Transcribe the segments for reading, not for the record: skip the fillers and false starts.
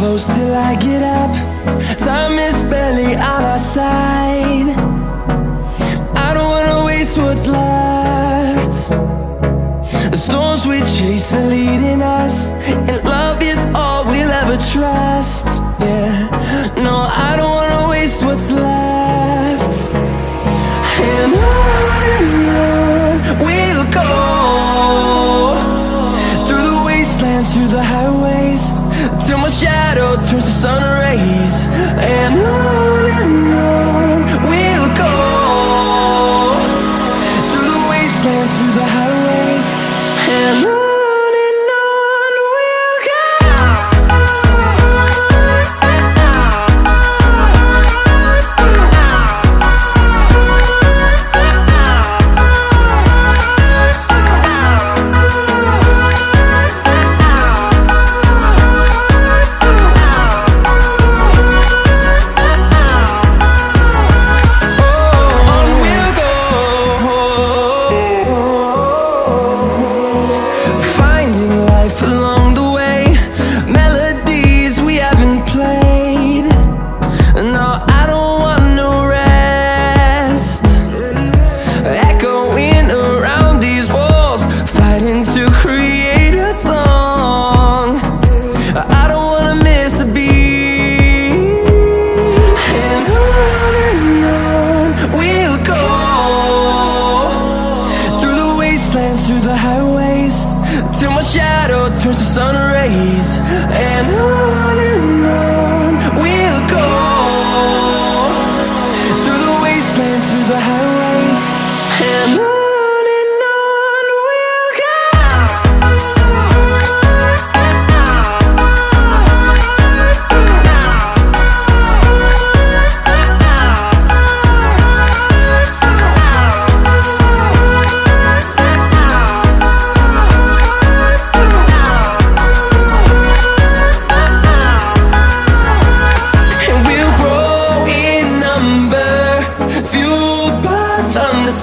close till I get up. Time is barely on our side. I don't wanna waste what's left. The storms we chase are leading us, and love is all we'll ever trust. Yeah, no, I don't wanna waste what's left. And on we'll go, through the wastelands, through the highways, till my shadow turns to sun rays. And on we'll go, through the wastelands, through the highways, and on. Through the highways, till my shadow turns to sun rays. And on we'll go, through the wastelands, through the highways, and on.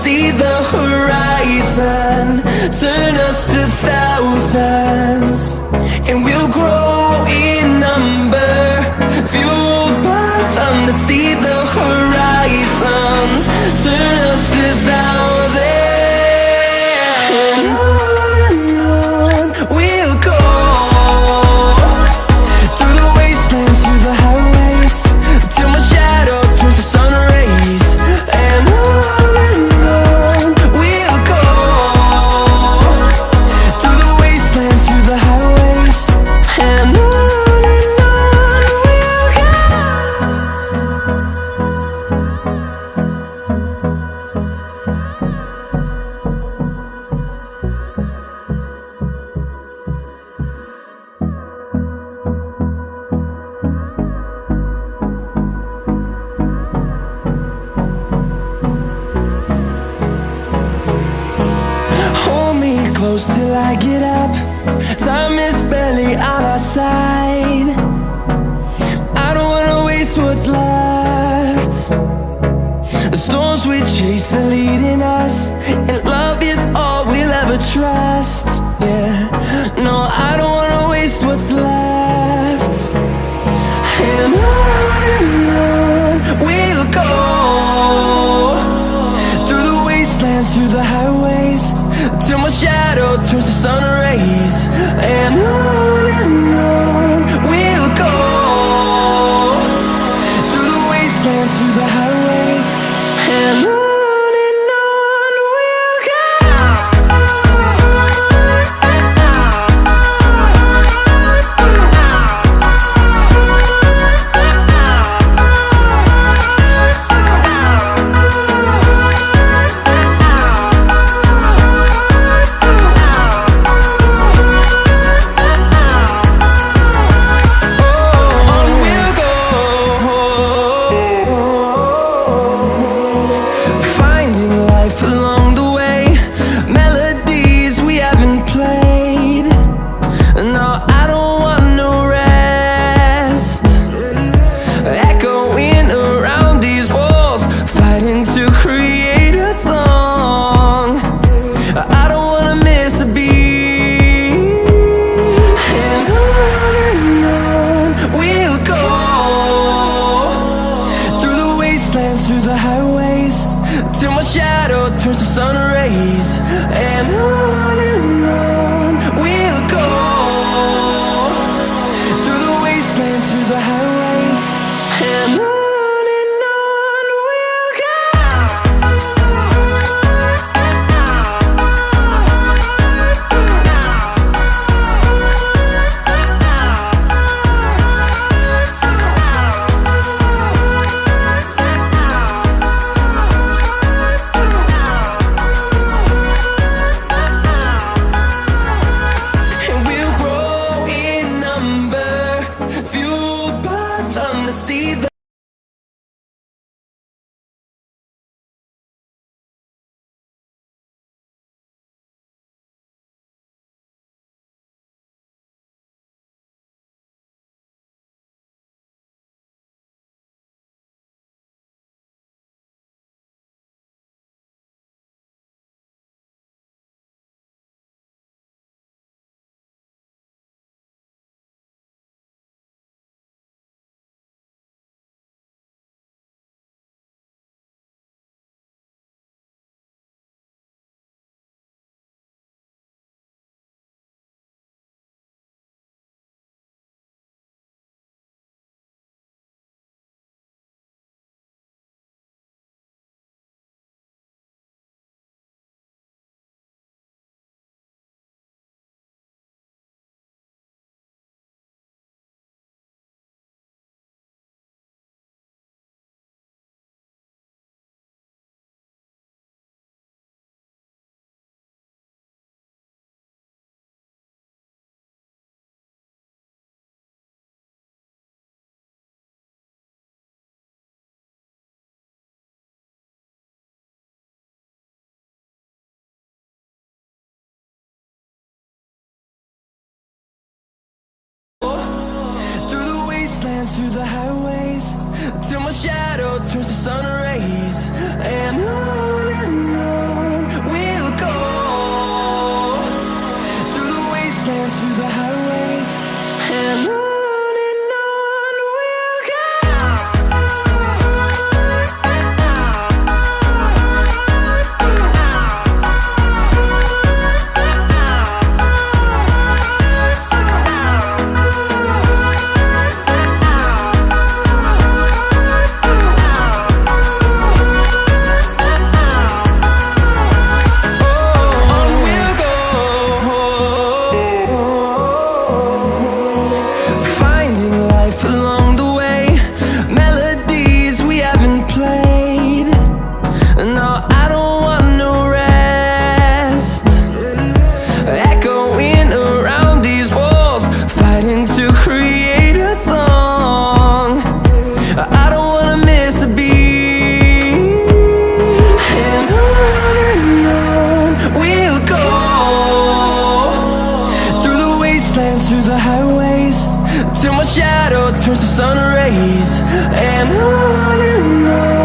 See the horizon turn us to thousands, and we'll grow in number, fueled by them to see the horizon turn us to thousands. And on we'll go, through the wastelands, through the highways, till my shadow turns to sun rays. And close till I get up. Time is barely on our side. I don't wanna waste what's left. The storms we chase are leading us, and love is all we'll ever trust. Yeah, no, I don't wanna waste what's left. And on we'll go, through the wastelands, through the highways, till my shadow turns to sun rays. And on we'll go, through the wastelands, through the highways, and on. see the through the wastelands, through the highways, till my shadow turns to sun rays, and on we'll go. Through the wastelands, through the highways, and on we'll go. Through the highways, till my shadow turns to sun rays, and on